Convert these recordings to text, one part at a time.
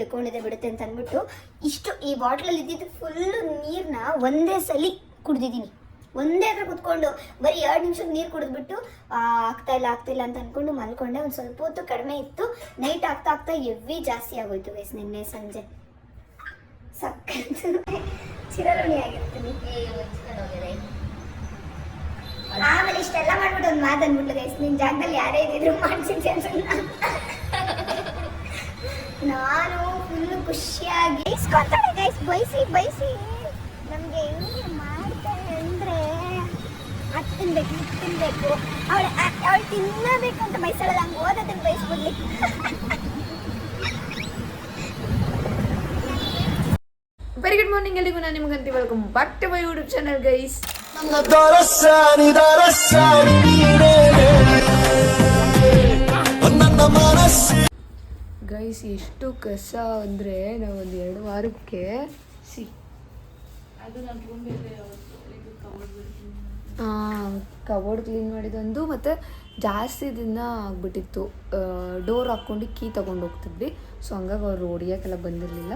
ಹಿಡ್ಕೊಂಡಿದೆ ಬಿಡುತ್ತೆ ಅಂತ ಅಂದ್ಬಿಟ್ಟು ಇಷ್ಟು ಈ ಬಾಟ್ಲಲ್ಲಿ ಇದ್ದಿದ್ದು ಫುಲ್ಲು ನೀರನ್ನ ಒಂದೇ ಸಲ ಕುಡ್ದಿದ್ದೀನಿ. ಒಂದೇ ಹತ್ರ ಕುತ್ಕೊಂಡು ಬರೀ 2 ನಿಮಿಷಕ್ಕೆ ನೀರು ಕುಡಿದ್ಬಿಟ್ಟು ಆಗ್ತಾ ಇಲ್ಲ ಅಂತ ಅಂದ್ಕೊಂಡು ಮಲ್ಕೊಂಡೆ. ಒಂದು ಸ್ವಲ್ಪ ಹೊತ್ತು ಕಡಿಮೆ ಇತ್ತು. ನೈಟ್ ಆಗ್ತಾ ಎವ್ವಿ ಜಾಸ್ತಿ ಆಗೋಯ್ತು ಗೈಸ್. ನಿನ್ನೆ ಸಂಜೆ ಸಕ್ಕತ್ತು ಚಿರಋಣಿ ಆಗಿರ್ತೀನಿ. ಆಮೇಲೆ ಇಷ್ಟೆಲ್ಲ ಮಾಡ್ಬಿಟ್ಟು ಒಂದು ಮಾತು ಅಂದ್ಬಿಟ್ಲು ಗೈಸ್, ನಿನ್ನ ಜಾಗದಲ್ಲಿ ಯಾರೇ ಇದ್ದಿದ್ರು ಮಾಡ್ಸಿದ್ದೆ ಅಂತ. ನಾನು ಫುಲ್ಲು ಖುಷಿಯಾಗಿ ಇಸ್ಕೊತಾಳೆ ಗೈಸ್. ಬಯಸಿ ನಮಗೆ ಹೆಂಗೆ ಮಾಡ್ತಾರೆ ಅಂದರೆ ಅದು ತಿನ್ಬೇಕು ಅವಳು ತಿನ್ನಬೇಕು ಅಂತ ಬಯಸಲ್ಲ, ಹಂಗೆ ಓದೋದನ್ನು ಬಯಸ್ಬಿಡ್ಲಿ. ವೆರಿ ಗುಡ್ ಮಾರ್ನಿಂಗ್ ಎಲ್ಲಿಗೂ. ನಾನು ನಿಮ್ಗಂತ welcome back to my YouTube channel guys. Guys ಎಷ್ಟು ಕಸ ಅಂದರೆ ನಾವೊಂದು 2 ವಾರಕ್ಕೆ ಕಬೋರ್ಡ್ ಕ್ಲೀನ್ ಮಾಡಿದೊಂದು ಮತ್ತು ಜಾಸ್ತಿ ದಿನ ಆಗ್ಬಿಟ್ಟಿತ್ತು. ಡೋರ್ ಹಾಕ್ಕೊಂಡು ಕೀ ತೊಗೊಂಡು ಹೋಗ್ತಿದ್ವಿ. ಸೊ ಹಂಗಾಗಿ ಅವರು ಹೊಡಿಯೋಕ್ಕೆಲ್ಲ ಬಂದಿರಲಿಲ್ಲ.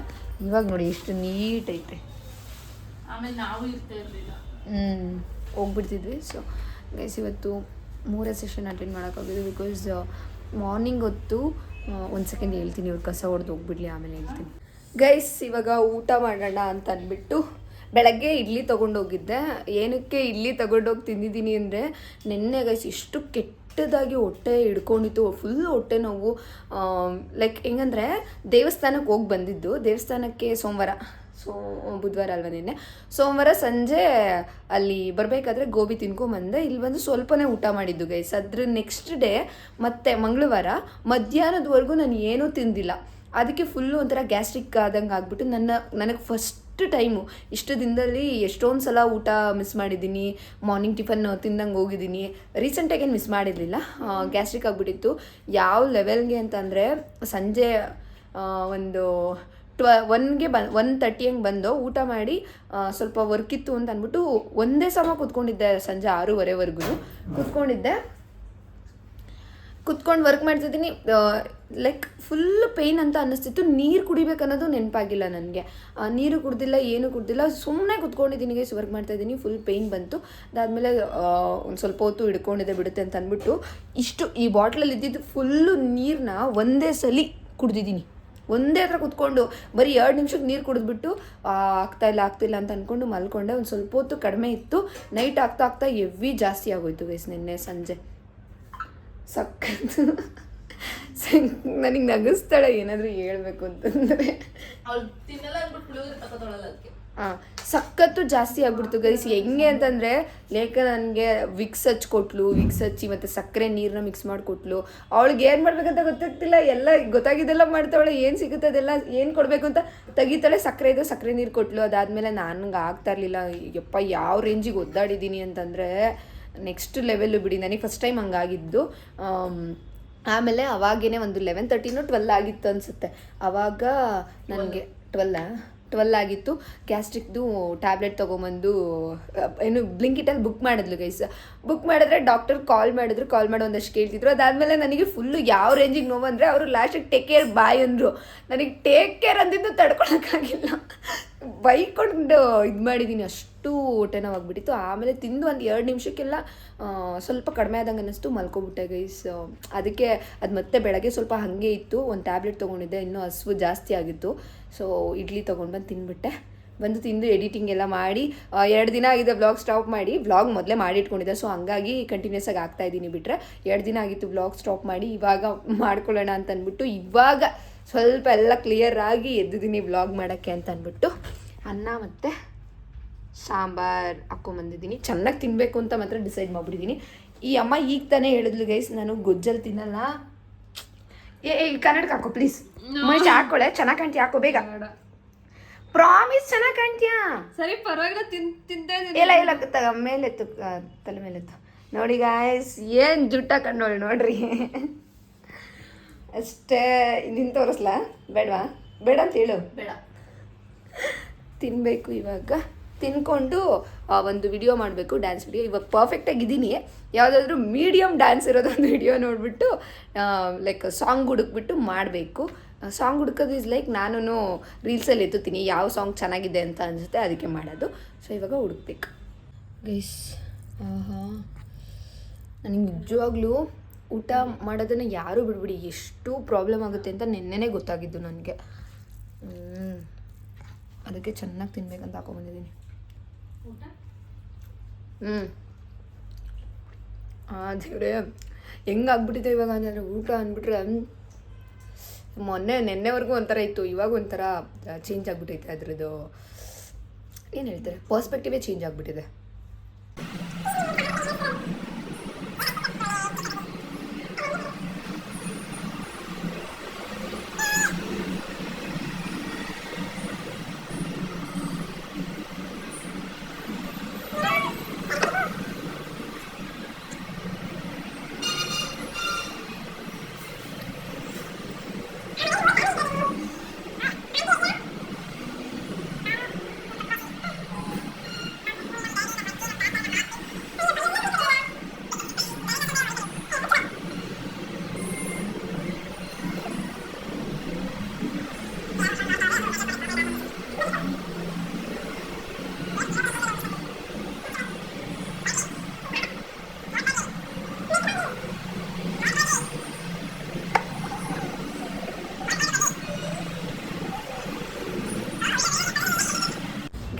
ಇವಾಗ ನೋಡಿ ಎಷ್ಟು ನೀಟ್ ಐತೆ. ಆಮೇಲೆ ನಾವು ಇರ್ತಾ ಇರಲಿಲ್ಲ, ಹೋಗ್ಬಿಡ್ತಿದ್ವಿ. ಸೊ ಗೈಸ್ ಇವತ್ತು 3 ಸೆಷನ್ ಅಟೆಂಡ್ ಮಾಡೋಕ್ಕಾಗಿದ್ದು. ಬಿಕಾಸ್ ಮಾರ್ನಿಂಗ್ ಹೊತ್ತು ಒಂದು ಸೆಕೆಂಡ್ ಹೇಳ್ತೀನಿ, ಇವ್ರು ಕಸ ಹೊಡೆದು ಹೋಗ್ಬಿಡ್ಲಿ, ಆಮೇಲೆ ಹೇಳ್ತೀನಿ. ಗೈಸ್ ಇವಾಗ ಊಟ ಮಾಡೋಣ ಅಂತ ಅಂದ್ಬಿಟ್ಟು ಬೆಳಗ್ಗೆ ಇಡ್ಲಿ ತೊಗೊಂಡೋಗಿದ್ದೆ. ಏನಕ್ಕೆ ಇಡ್ಲಿ ತೊಗೊಂಡೋಗಿ ತಿಂದಿದ್ದೀನಿ ಅಂದರೆ ನೆನ್ನೆ ಗೈಸ್ ಇಷ್ಟು ಕೆಟ್ಟದಾಗಿ ಹೊಟ್ಟೆ ಹಿಡ್ಕೊಂಡಿತ್ತು. ಫುಲ್ ಹೊಟ್ಟೆ ನೋವು. ಲೈಕ್ ಹೆಂಗಂದರೆ ದೇವಸ್ಥಾನಕ್ಕೆ ಹೋಗಿ ಬಂದಿದ್ದು. ದೇವಸ್ಥಾನಕ್ಕೆ ಬುಧವಾರ ಅಲ್ವ ನಿನ್ನೆ. ಸೋಮವಾರ ಸಂಜೆ ಅಲ್ಲಿ ಬರಬೇಕಾದ್ರೆ ಗೋಬಿ ತಿನ್ಕೊಂಬಂದೆ. ಇಲ್ಲಿ ಬಂದು ಸ್ವಲ್ಪನೇ ಊಟ ಮಾಡಿದ್ದು ಗೈಸ್. ಅದ್ರ ನೆಕ್ಸ್ಟ್ ಡೇ ಮತ್ತೆ ಮಂಗಳವಾರ ಮಧ್ಯಾಹ್ನದವರೆಗೂ ನಾನು ಏನೂ ತಿಂದಿಲ್ಲ. ಅದಕ್ಕೆ ಫುಲ್ಲು ಒಂಥರ ಗ್ಯಾಸ್ಟ್ರಿಕ್ ಆದಂಗೆ ಆಗ್ಬಿಟ್ಟು ನನಗೆ ಫಸ್ಟ್ ಟೈಮು ಇಷ್ಟು ದಿನದಲ್ಲಿ ಎಷ್ಟೊಂದು ಸಲ ಊಟ ಮಿಸ್ ಮಾಡಿದ್ದೀನಿ. ಮಾರ್ನಿಂಗ್ ಟಿಫನ್ ತಿಂದಂಗೆ ಹೋಗಿದ್ದೀನಿ. ರೀಸೆಂಟಾಗೇನು ಮಿಸ್ ಮಾಡಿರಲಿಲ್ಲ. ಗ್ಯಾಸ್ಟ್ರಿಕ್ ಆಗಿಬಿಟ್ಟಿತ್ತು. ಯಾವ ಲೆವೆಲ್ಗೆ ಅಂತಂದರೆ ಸಂಜೆ ಒಂದು 1:30 ಹಂಗೆ ಬಂದು ಊಟ ಮಾಡಿ ಸ್ವಲ್ಪ ವರ್ಕ್ ಇತ್ತು ಅಂತ ಅಂದ್ಬಿಟ್ಟು ಒಂದೇ ಸಮ ಕೂತ್ಕೊಂಡಿದ್ದೆ. ಸಂಜೆ 6:30ವರೆಗೂ ಕುತ್ಕೊಂಡು ವರ್ಕ್ ಮಾಡ್ತಿದ್ದೀನಿ. ಲೈಕ್ ಫುಲ್ ಪೇಯ್ನ್ ಅಂತ ಅನ್ನಿಸ್ತಿತ್ತು. ನೀರು ಕುಡಿಬೇಕನ್ನೋದು ನೆನಪಾಗಿಲ್ಲ ನನಗೆ. ನೀರು ಕುಡ್ದಿಲ್ಲ, ಏನು ಕುಡ್ದಿಲ್ಲ, ಸುಮ್ಮನೆ ಕುತ್ಕೊಂಡಿದ್ದೀನಿ ಗೈಸ್, ವರ್ಕ್ ಮಾಡ್ತಾಯಿದ್ದೀನಿ. ಫುಲ್ ಪೇಯ್ನ್ ಬಂತು. ಅದಾದಮೇಲೆ ಒಂದು ಸ್ವಲ್ಪ ಹೊತ್ತು ಹಿಡ್ಕೊಂಡಿದೆ ಬಿಡುತ್ತೆ ಅಂತ ಅಂದ್ಬಿಟ್ಟು ಈ ಬಾಟ್ಲಲ್ಲಿ ಇದ್ದಿದ್ದು ಫುಲ್ಲು ನೀರನ್ನ ಒಂದೇ ಸಲ ಕುಡ್ದಿದ್ದೀನಿ. ಒಂದೇ ಹತ್ರ ಕುತ್ಕೊಂಡು ಬರೀ 2 ನಿಮಿಷಕ್ಕೆ ನೀರು ಕುಡಿದ್ಬಿಟ್ಟು ಆಗ್ತಾ ಇಲ್ಲ ಅಂತ ಅಂದ್ಕೊಂಡು ಮಲ್ಕೊಂಡೆ. ಒಂದು ಸ್ವಲ್ಪ ಹೊತ್ತು ಕಡಿಮೆ ಇತ್ತು. ನೈಟ್ ಆಗ್ತಾ ಎವ್ವಿ ಜಾಸ್ತಿ ಆಗೋಯ್ತು ಗೈಸ್. ನಿನ್ನೆ ಸಂಜೆ ಸಕ್ಕತ್ತು ನನಗೆ ನಗಿಸ್ತಾಳೆ ಏನಾದರೂ ಹೇಳ್ಬೇಕು ಅಂತಂದರೆ. ಸಖತ್ತು ಜಾಸ್ತಿ ಆಗ್ಬಿಡ್ತು ಗೈಸ್. ಹೆಂಗೆ ಅಂತಂದರೆ ಲೇಖ ನನಗೆ ವಿಕ್ಸ್ ಹಚ್ಕೊಟ್ಲು. ವಿಕ್ಸ್ ಹಚ್ಚಿ ಮತ್ತು ಸಕ್ಕರೆ ನೀರನ್ನ ಮಿಕ್ಸ್ ಮಾಡಿಕೊಟ್ಲು. ಅವಳಿಗೆ ಏನು ಮಾಡ್ಬೇಕಂತ ಗೊತ್ತಾಗ್ತಿಲ್ಲ. ಎಲ್ಲ ಗೊತ್ತಾಗಿದ್ದೆಲ್ಲ ಮಾಡ್ತಾವಳೆ. ಏನು ಸಿಗುತ್ತೆ ಅದೆಲ್ಲ ಏನು ಕೊಡಬೇಕು ಅಂತ ತೆಗಿತಾಳೆ. ಸಕ್ಕರೆ ನೀರು ಕೊಟ್ಲು. ಅದಾದಮೇಲೆ ನನಗೆ ಆಗ್ತಾ ಇರಲಿಲ್ಲ. ಯಪ್ಪ ಯಾವ ರೇಂಜಿಗೆ ಒದ್ದಾಡಿದ್ದೀನಿ ಅಂತಂದರೆ ನೆಕ್ಸ್ಟ್ ಲೆವೆಲ್ಲು ಬಿಡಿ. ನನಗೆ ಫಸ್ಟ್ ಟೈಮ್ ಹಂಗಾಗಿದ್ದು. ಆಮೇಲೆ ಅವಾಗೇ ಒಂದು 11:30 12 ಆಗಿತ್ತು ಅನಿಸುತ್ತೆ. ಆವಾಗ ನನಗೆ 12 ಆಗಿತ್ತು. ಗ್ಯಾಸ್ಟ್ರಿಕ್ದು ಟ್ಯಾಬ್ಲೆಟ್ ತೊಗೊಂಬಂದು ಏನು ಬ್ಲಿಂಕಿಟಲ್ಲಿ ಬುಕ್ ಮಾಡಿದ್ಲು ಗೈಸ್. ಬುಕ್ ಮಾಡಿದ್ರೆ ಡಾಕ್ಟರ್ ಕಾಲ್ ಮಾಡಿ ಒಂದಷ್ಟು ಕೇಳ್ತಿದ್ರು. ಅದಾದಮೇಲೆ ನನಗೆ ಫುಲ್ಲು ಯಾವ ರೇಂಜಿಗೆ ನೋವು ಅಂದರೆ ಅವರು ಲಾಸ್ಟಿಗೆ ಟೇಕ್ ಕೇರ್ ಬಾಯ್ ಅಂದರು. ನನಗೆ ಟೇಕ್ ಕೇರ್ ಅಂದಿದ್ದು ತಡ್ಕೊಳಕ್ಕಾಗಿಲ್ಲ. ಬೈಕೊಂಡು ಇದು ಮಾಡಿದ್ದೀನಿ. ಅಷ್ಟು ಹೊಟ್ಟೆ ನೋವಾಗ್ಬಿಟ್ಟಿತ್ತು. ಆಮೇಲೆ ತಿಂದು ಒಂದು 2 ನಿಮಿಷಕ್ಕೆಲ್ಲ ಸ್ವಲ್ಪ ಕಡಿಮೆ ಆದಂಗೆ ಅನ್ನಿಸ್ತು. ಮಲ್ಕೊಬಿಟ್ಟೆ ಗೈಸ್. ಅದಕ್ಕೆ ಅದು ಮತ್ತೆ ಬೆಳಗ್ಗೆ ಸ್ವಲ್ಪ ಹಾಗೆ ಇತ್ತು. ಒಂದು ಟ್ಯಾಬ್ಲೆಟ್ ತೊಗೊಂಡಿದ್ದೆ. ಇನ್ನೂ ಹಸಿವು ಜಾಸ್ತಿ ಆಗಿತ್ತು. ಸೊ ಇಡ್ಲಿ ತೊಗೊಂಡು ಬಂದು ತಿಂದು ಎಡಿಟಿಂಗ್ ಎಲ್ಲ ಮಾಡಿ 2 ದಿನ ಆಗಿದೆ ವ್ಲಾಗ್ ಸ್ಟಾಪ್ ಮಾಡಿ. ವ್ಲಾಗ್ ಮೊದಲೇ ಮಾಡಿಟ್ಕೊಂಡಿದ್ದೆ. ಸೊ ಹಂಗಾಗಿ ಕಂಟಿನ್ಯೂಸ್ ಆಗಿ ಆಗ್ತಾಯಿದ್ದೀನಿ. ಬಿಟ್ಟರೆ 2 ದಿನ ಆಗಿತ್ತು ವ್ಲಾಗ್ ಸ್ಟಾಪ್ ಮಾಡಿ. ಇವಾಗ ಮಾಡ್ಕೊಳ್ಳೋಣ ಅಂತ ಅಂದ್ಬಿಟ್ಟು ಇವಾಗ ಸ್ವಲ್ಪ ಎಲ್ಲ ಕ್ಲಿಯರ್ ಆಗಿ ಎದ್ದಿದ್ದೀನಿ ವ್ಲಾಗ್ ಮಾಡೋಕ್ಕೆ ಅಂತ ಅಂದ್ಬಿಟ್ಟು ಅನ್ನ ಮತ್ತು ಸಾಂಬಾರು ಹಾಕ್ಕೊಂಬಂದಿದ್ದೀನಿ. ಚೆನ್ನಾಗಿ ತಿನ್ನಬೇಕು ಅಂತ ಮಾತ್ರ ಡಿಸೈಡ್ ಮಾಡಿಬಿಟ್ಟಿದ್ದೀನಿ. ಈ ಅಮ್ಮ ಈಗ ತಾನೇ ಹೇಳಿದ್ಲು ಗೈಸ್, ನಾನು ಗೊಜ್ಜಲ್ಲಿ ತಿನ್ನಲ್ಲ. ಕನ್ನಡಕ್ಕೆ ಹಾಕೋ ಪ್ಲೀಸ್. ಮನುಷ್ಯ ಹಾಕೊಳ್ಳೆ, ಚೆನ್ನಾಗಿ ಕಾಣ್ತೀಯ, ಹಾಕೋ ಬೇಗ. ಪ್ರಾಮಿಸ್ ಚೆನ್ನಾಗಿ ಕಾಣ್ತೀಯಾ? ಸರಿ ಪರವಾಗಿಲ್ಲ, ತಿಂತಾ ಇಲ್ಲ ಮೇಲೆತ್ತು, ತಲೆ ಮೇಲೆತ್ತು. ನೋಡಿ ಗಾಯ್ಸ್ ಏನು ಜುಟ್ಟ ಕಂಡು ನೋಡ್ರಿ. ಅಷ್ಟೇ. ನಿನ್ನ ತೋರಿಸ್ಲಾ? ಬೇಡ ಅಂತ ಹೇಳು. ಬೇಡ, ತಿನ್ನಬೇಕು. ಇವಾಗ ತಿನ್ಕೊಂಡು ಒಂದು ವಿಡಿಯೋ ಮಾಡಬೇಕು, ಡ್ಯಾನ್ಸ್ ವಿಡಿಯೋ. ಇವಾಗ ಪರ್ಫೆಕ್ಟಾಗಿದ್ದೀನಿ. ಯಾವುದಾದ್ರೂ ಮೀಡಿಯಮ್ ಡ್ಯಾನ್ಸ್ ಇರೋದೊಂದು ವಿಡಿಯೋ ನೋಡಿಬಿಟ್ಟು ಲೈಕ್ ಸಾಂಗ್ ಹುಡುಕ್ಬಿಟ್ಟು ಮಾಡಬೇಕು. ಸಾಂಗ್ ಹುಡ್ಕೋದು ಇಸ್ ಲೈಕ್ ನಾನು ರೀಲ್ಸಲ್ಲಿ ಎತ್ತುತ್ತೀನಿ ಯಾವ ಸಾಂಗ್ ಚೆನ್ನಾಗಿದೆ ಅಂತ ಅನಿಸುತ್ತೆ ಅದಕ್ಕೆ ಮಾಡೋದು. ಸೊ ಇವಾಗ ಹುಡುಕ್ಬೇಕು ಗೈಸ್. ನನಗೆ ನಿಜವಾಗ್ಲೂ ಊಟ ಮಾಡೋದನ್ನು ಯಾರೂ ಬಿಡ್ಬಿಡಿ, ಎಷ್ಟು ಪ್ರಾಬ್ಲಮ್ ಆಗುತ್ತೆ ಅಂತ ನೆನ್ನೆನೇ ಗೊತ್ತಾಗಿದ್ದು ನನಗೆ. ಅದಕ್ಕೆ ಚೆನ್ನಾಗಿ ತಿನ್ಬೇಕಂತ ಹಾಕೊಂಡ್ಬಂದಿದ್ದೀನಿ. ದೇವ್ರೆ ಹೆಂಗಾಗ್ಬಿಟ್ಟಿದೆ ಇವಾಗ ಅಂದರೆ ಊಟ ಅಂದ್ಬಿಟ್ರೆ ನೆನ್ನೆವರೆಗೂ ಒಂಥರ ಇತ್ತು, ಇವಾಗ ಒಂಥರ ಚೇಂಜ್ ಆಗಿಬಿಟ್ಟೈತೆ. ಅದ್ರದ್ದು ಏನು ಹೇಳ್ತಾರೆ, ಪರ್ಸ್ಪೆಕ್ಟಿವೇ ಚೇಂಜ್ ಆಗಿಬಿಟ್ಟಿದೆ.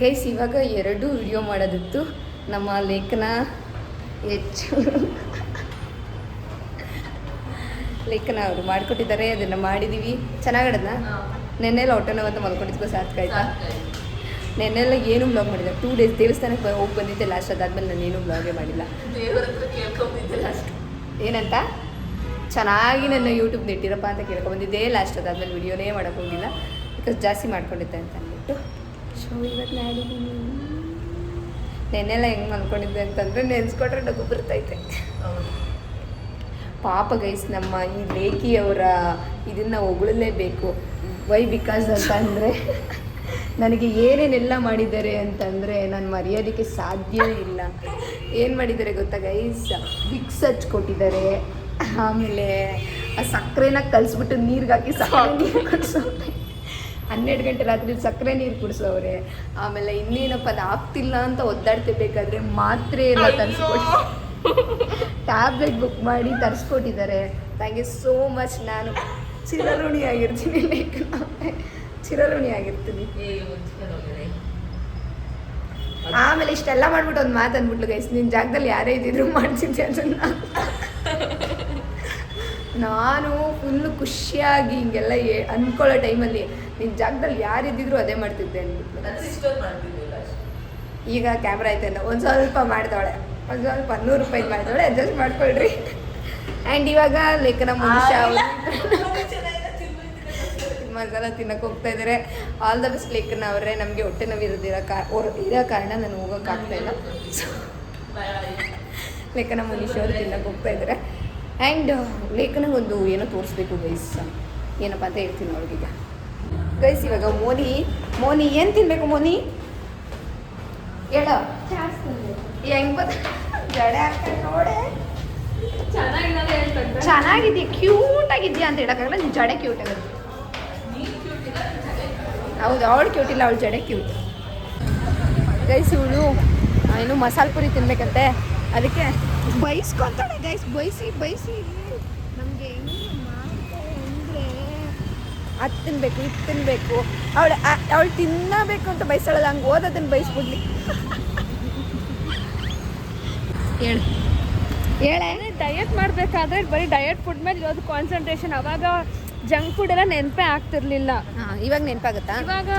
ಗೈಸ್ ಇವಾಗ 2 ವಿಡಿಯೋ ಮಾಡೋದಿತ್ತು. ನಮ್ಮ ಲೇಖನ ಅವರು ಮಾಡಿಕೊಟ್ಟಿದ್ದಾರೆ, ಅದನ್ನು ಮಾಡಿದ್ದೀವಿ. ಚೆನ್ನಾಗಡದ ನೆನ್ನೆಲ್ಲ ಹೊಟ್ಟೆ ನೋವು ಅಂತ ಮಲ್ಕೊಂಡಿದ್ಕೋ ಸಾಕಾಯ್ತಾ. ನೆನ್ನೆಲ್ಲ ಏನು ಬ್ಲಾಗ್ ಮಾಡಿಲ್ಲ, 2 ಡೇಸ್ ದೇವಸ್ಥಾನಕ್ಕೆ ಹೋಗಿ ಬಂದಿದ್ದೆ ಲಾಸ್ಟ್. ಅದಾದ್ಮೇಲೆ ನಾನು ಏನೂ ಬ್ಲಾಗೇ ಮಾಡಿಲ್ಲ. ಲಾಸ್ಟ್ ಏನಂತ ಚೆನ್ನಾಗಿ ನನ್ನ ಯೂಟ್ಯೂಬ್ ನೆಟ್ಟಿರಪ್ಪ ಅಂತ ಕೇಳ್ಕೊಂಬಂದಿದ್ದೆ ಲಾಸ್ಟ್. ಅದಾದ್ಮೇಲೆ ವಿಡಿಯೋನೇ ಮಾಡೋಕ್ಕೆ ಹೋಗಿಲ್ಲ, ಬಿಕಾಸ್ ಜಾಸ್ತಿ ಮಾಡ್ಕೊಂಡಿದ್ದೆ ಅಂತ ಅಂದ್ಬಿಟ್ಟು. ಸೊ ಇವತ್ತು ಮಾಡಿದ್ದೀನಿ. ನೆನ್ನೆಲ್ಲ ಹೆಂಗೆ ಮಲ್ಕೊಂಡಿದ್ದೆ ಅಂತಂದರೆ ನೆನೆಸ್ಕೊಟ್ರೆ ನಗು ಬರ್ತೈತೆ. ಪಾಪ ಗೈಸ್, ನಮ್ಮ ಈ ಲೇಖಿಯವರ ಇದನ್ನು ಹೊಗಳಲೇಬೇಕು. ವೈ ಬಿಕಾಸ್ ಅಂತಂದರೆ ನನಗೆ ಏನೇನೆಲ್ಲ ಮಾಡಿದ್ದಾರೆ ಅಂತಂದರೆ ನಾನು ಮರೆಯೋದಕ್ಕೆ ಸಾಧ್ಯವೇ ಇಲ್ಲ. ಏನು ಮಾಡಿದ್ದಾರೆ ಗೊತ್ತಾ ಗೈಸ್, ವಿಕ್ಸ್ ಹಚ್ಕೊಟ್ಟಿದ್ದಾರೆ, ಆಮೇಲೆ ಆ ಸಕ್ಕರೆನ ಕಲಿಸ್ಬಿಟ್ಟು ನೀರಿಗೆ ಹಾಕಿ ಸಕ್ಕರೆ ನೀರು ಕುಡಿಸೋರೆ, 12 ಗಂಟೆ ರಾತ್ರಿ ಸಕ್ಕರೆ ನೀರು ಕುಡಿಸೋರೆ. ಆಮೇಲೆ ಇನ್ನೇನಪ್ಪ ಅದು ಆಗ್ತಿಲ್ಲ ಅಂತ ಒದ್ದಾಡ್ತಿರ್ಬೇಕಾದ್ರೆ ಮಾತ್ರೆ ಎಲ್ಲ ತರಿಸ್ಕೊಟ್ಟು ಟ್ಯಾಬ್ಲೆಟ್ ಬುಕ್ ಮಾಡಿ ತರಿಸ್ಕೊಟ್ಟಿದ್ದಾರೆ. Thank you so much. ನಾನು ಚಿರಋಣಿ ಆಗಿರ್ತೀನಿ, ಚಿರಋಣಿ ಆಗಿರ್ತೀನಿ. ಆಮೇಲೆ ಇಷ್ಟೆಲ್ಲ ಮಾಡ್ಬಿಟ್ಟು ಒಂದು ಮಾತು ಅಂದ್ಬಿಟ್ಲು ಗೈಸ್, ನಿನ್ನ ಜಾಗದಲ್ಲಿ ಯಾರೇ ಇದ್ದಿದ್ರು ಮಾಡ್ತಿದ್ದೆ ಅದನ್ನು. ನಾನು ಫುಲ್ಲು ಖುಷಿಯಾಗಿ ಹಿಂಗೆಲ್ಲ ಅಂದ್ಕೊಳ್ಳೋ ಟೈಮಲ್ಲಿ ನಿನ್ನ ಜಾಗದಲ್ಲಿ ಯಾರಿದ್ದಿದ್ರು ಅದೇ ಮಾಡ್ತಿದ್ದೆ ಅಂದ್ಬಿಟ್ಟು. ಈಗ ಕ್ಯಾಮ್ರಾ ಐತೆ ಅಂತ ಒಂದು ಸ್ವಲ್ಪ ಮಾಡ್ತಾಳೆ, ಒಂದು ಸ್ವಲ್ಪ 100 ರೂಪಾಯಿ ಮಾಡ್ತಾಳೆ, ಅಡ್ಜಸ್ಟ್ ಮಾಡ್ಕೊಳ್ರಿ. ಆ್ಯಂಡ್ ಇವಾಗ ಲೇಖನ ಮನುಷ್ಯ ಮಸಾಲ ತಿನ್ನಕ್ಕೆ ಹೋಗ್ತಾ ಇದ್ದಾರೆ. ಆಲ್ ದ ಬೆಸ್ಟ್ ಲೇಖನ ಅವರೇ. ನಮಗೆ ಹೊಟ್ಟೆ ನೋವು ಇರೋ ಕಾರಣ ನಾನು ಹೋಗೋಕ್ಕಾಗ್ತಾಯಿಲ್ಲ. ಸೊ ಲೇಖನ ಮನುಷ್ಯ ಅವರು ತಿನ್ನಕ್ಕೆ ಹೋಗ್ತಾ ಇದ್ದಾರೆ. ಆ್ಯಂಡ್ ಲೇಖನಿಗೆ ಒಂದು ಏನೋ ತೋರಿಸ್ಬೇಕು ಗೈಸ್, ಏನಪ್ಪ ಅಂತ ಹೇಳ್ತೀನಿ ಅವ್ರಿಗೆ. ಗೈಸ್ ಇವಾಗ ಮೋನಿ ಏನು ತಿನ್ನಬೇಕು? ಮೋನಿ ಹೇಳೋ. ಹೆಂಗೆ ಗೊತ್ತ ಜಡೆ ಹಾಕ್ತಾರೆ ನೋಡೆ, ಚೆನ್ನಾಗಿದೆಯಾ, ಕ್ಯೂಟ್ ಆಗಿದೆಯಾ ಅಂತ ಹೇಳೋಕ್ಕಾಗಲ್ಲ. ನಿನ್ನ ಜಡೆ ಕ್ಯೂಟ್ ಆಗುತ್ತೆ. ಹೌದು, ಅವಳು ಕ್ಯೂಟ್ ಇಲ್ಲ, ಅವಳು ಜಡೆ ಕ್ಯೂಟ್. ಗೈಸ್ ಇವಳು ಏನು ಮಸಾಲೆ ಪುರಿ ತಿನ್ಬೇಕಂತೆ, ಅದಕ್ಕೆ ಬೈಸ್ಕೊತಾಳೆ ಗೈಸ್. ಬೈಸಿ ನಮಗೆ ಹೆಂಗೆ ಮಾಡ್ತಾರೆ ಅಂದರೆ ಅದು ತಿನ್ನಬೇಕು ಇದು ತಿನ್ನಬೇಕು, ಅವಳು ತಿನ್ನಬೇಕು ಅಂತ ಬಯಸ್ತಾಳಲ್ಲ, ಹಂಗೆ ಓದೋದನ್ನು ಬಯಸ್ಬಿಡ್ಲಿ. ಹೇಳೆ ಡಯಟ್ ಮಾಡಬೇಕಾದ್ರೆ ಬರೀ ಡಯಟ್ ಫುಡ್ ಮೇಲೆ ಇರೋದು ಕಾನ್ಸಂಟ್ರೇಷನ್. ಅವಾಗ ಜಂಕ್ ಫುಡ್ ಎಲ್ಲ ನೆನಪೇ ಆಗ್ತಿರ್ಲಿಲ್ಲ. ಇವಾಗ ನೆನಪಾಗುತ್ತಾ? ಇವಾಗ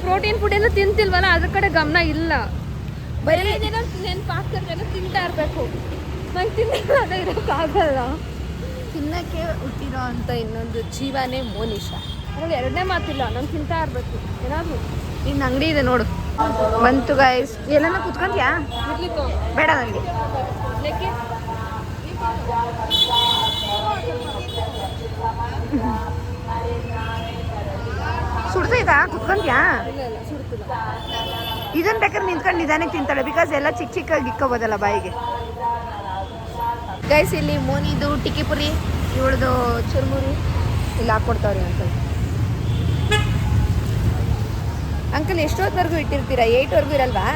ಪ್ರೋಟೀನ್ ಫುಡ್ ಏನೋ ತಿಂತಿಲ್ವಲ್ಲ, ಅದ್ರ ಕಡೆ ಗಮನ ಇಲ್ಲ. ಬರೀ ಏನೇನೋ ನೆನಪು ಆಗ್ತಿರ್ತಾನೆ, ತಿಂತಾ ಇರಬೇಕು. ನಂಗೆ ತಿಂದಿಲ್ಲ ಅದೇ ಇರೋಕ್ಕಾಗಲ್ಲ. ತಿನ್ನಕ್ಕೆ ಹುಟ್ಟಿರೋ ಅಂತ ಇನ್ನೊಂದು ಜೀವನೇ ಮೋನಿಶಾ. ಅದ್ರಲ್ಲಿ 2ನೇ ಮಾತಿಲ್ಲ, ನಾನು ತಿಂತಾ ಇರಬೇಕು ಏನಾದ್ರು. ನಿನ್ನ ಅಂಗಡಿ ಇದೆ ನೋಡು, ಬಂತು ಗೈಸ್. ಎಲ್ಲನ ಕುತ್ಕೊಂತೀಯಾ? ಇರ್ಲಿತ್ತು ಬೇಡ ನನಗೆ. ಲೆಕ್ಕಿ ಸುಡ್ತೈತಾ? ಕುತ್ಕೊಂತೀಯಾ? ಇಲ್ಲ ಸುಡ್ತಿಲ್ಲ. ಇದನ್ನು ಬೇಕಾದ್ರೆ ನಿಂತ್ಕೊಂಡು ನಿಧಾನಕ್ಕೆ ತಿಂತಾಳೆ, ಬಿಕಾಸ್ ಎಲ್ಲ ಚಿಕ್ಕ ಚಿಕ್ಕಾಗಿ ಇಕ್ಕೋಬೋದಲ್ಲ ಬಾಯಿಗೆ. ಗೈಸ್ ಇಲ್ಲಿ ಮೋನಿದು ಟಿಕ್ಕಿ ಪುರಿ, ಇವಳದು ಚುರುಮುರಿ, ಇಲ್ಲಿ ಹಾಕ್ಕೊಡ್ತಾವ್ರಿ ಅಂಕಲ್. ಅಂಕಲ್ ಎಷ್ಟೊತ್ತವರೆಗೂ ಇಟ್ಟಿರ್ತೀರಾ? 8ವರೆಗೂ ಇರಲ್ವಾ?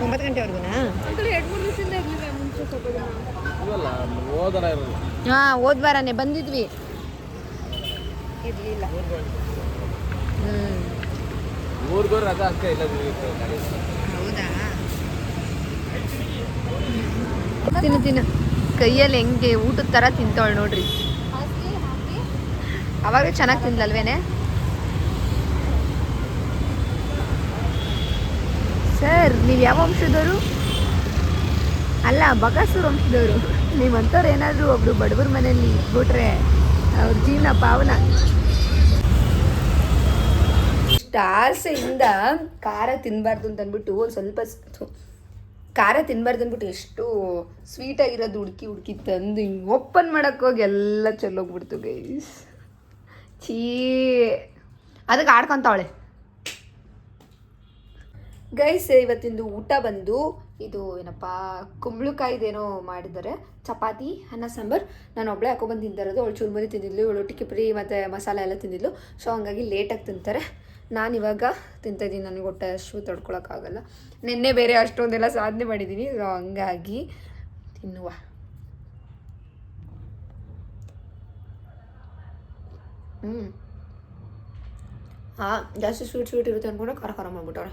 9 ಗಂಟೆವರೆಗೂನಾ? ಅಂಕಲ್ 2-3 ದಿವಸದಿಂದ ಇರಲಿಲ್ಲ ಮುಂಚೆ ಸ್ವಲ್ಪ ದಿನ. ಹಾಂ, ಹೋದ್ವಾರನೇ ಬಂದಿದ್ವಿ, ಇರಲಿಲ್ಲ. ಹೌದಾ? ತಿನ್ನು ಕೈಯಲ್ಲಿ ಹೆಂಗೆ ಊಟದ ಥರ ತಿಂತಾವಳು ನೋಡ್ರಿ. ಅವಾಗಲೇ ಚೆನ್ನಾಗಿ ತಿಂದ್ಲಲ್ವೇನೆ? ಸರ್, ನೀವು ಯಾವ ವಂಶದವರು? ಅಲ್ಲ, ಬಕಾಸೂರ್ ವಂಶದವರು. ನೀವಂಥವ್ರು ಏನಾದರೂ ಒಬ್ರು ಬಡವ್ರ ಮನೇಲಿ ಇಟ್ಬಿಟ್ರೆ ಅವ್ರ ಜೀವನ ಪಾವನ. ಇಷ್ಟು ಆಸೆಯಿಂದ ಖಾರ ತಿನ್ನಬಾರ್ದು ಅಂತ ಅಂದ್ಬಿಟ್ಟು ಒಂದು ಸ್ವಲ್ಪ ಖಾರ ತಿನ್ನಬಾರ್ದು ಅಂದ್ಬಿಟ್ಟು ಎಷ್ಟು ಸ್ವೀಟಾಗಿರೋದು ಹುಡುಕಿ ತಂದು ಹಿಂಗೆ ಓಪನ್ ಮಾಡೋಕ್ಕೆ ಹೋಗಿ ಎಲ್ಲ ಚೆಲ್ಲೋಗ್ಬಿಡ್ತು ಗೈಸ್. ಛೀ, ಅದಕ್ಕೆ ಆಡ್ಕೊತಾವಳೆ. ಗೈಸ್, ಇವತ್ತಿಂದು ಊಟ ಬಂದು ಇದು ಏನಪ್ಪ ಕುಂಬಳಕಾಯಿದೇನೋ ಮಾಡಿದ್ದಾರೆ, ಚಪಾತಿ, ಅನ್ನ ಸಾಂಬಾರು. ನಾನು ಒಬ್ಬಳೇ ಹಾಕೊಬಂದು ತಿಂತಾರೋದು. ಅವಳು ಚುರುಮುರಿ ತಿಂದಿದ್ಲು, ಇವಳು ಟಿಕ್ಕಿಪುರಿ ಮತ್ತು ಮಸಾಲೆ ಎಲ್ಲ ತಿಂದಿದ್ಲು. ಸೊ ಹಂಗಾಗಿ ಲೇಟಾಗಿ ತಿಂತಾರೆ. ನಾನಿವಾಗ ತಿಂತಾಯಿದ್ದೀನಿ. ನನಗೆ ಹೊಟ್ಟೆ ಅಷ್ಟು ತಡ್ಕೊಳಕ್ಕಾಗಲ್ಲ. ನಿನ್ನೆ ಬೇರೆ ಅಷ್ಟೊಂದೆಲ್ಲ ಸಾಧನೆ ಮಾಡಿದ್ದೀನಿ. ಸೊ ಹಂಗಾಗಿ ತಿನ್ನುವ. ಹಾಂ, ಜಾಸ್ತಿ ಸ್ವೀಟ್ ಇರುತ್ತೆ ಅಂದ್ಕೊಂಡು ಖಾರ ಮಾಡ್ಬಿಟ್ಟವಳೆ.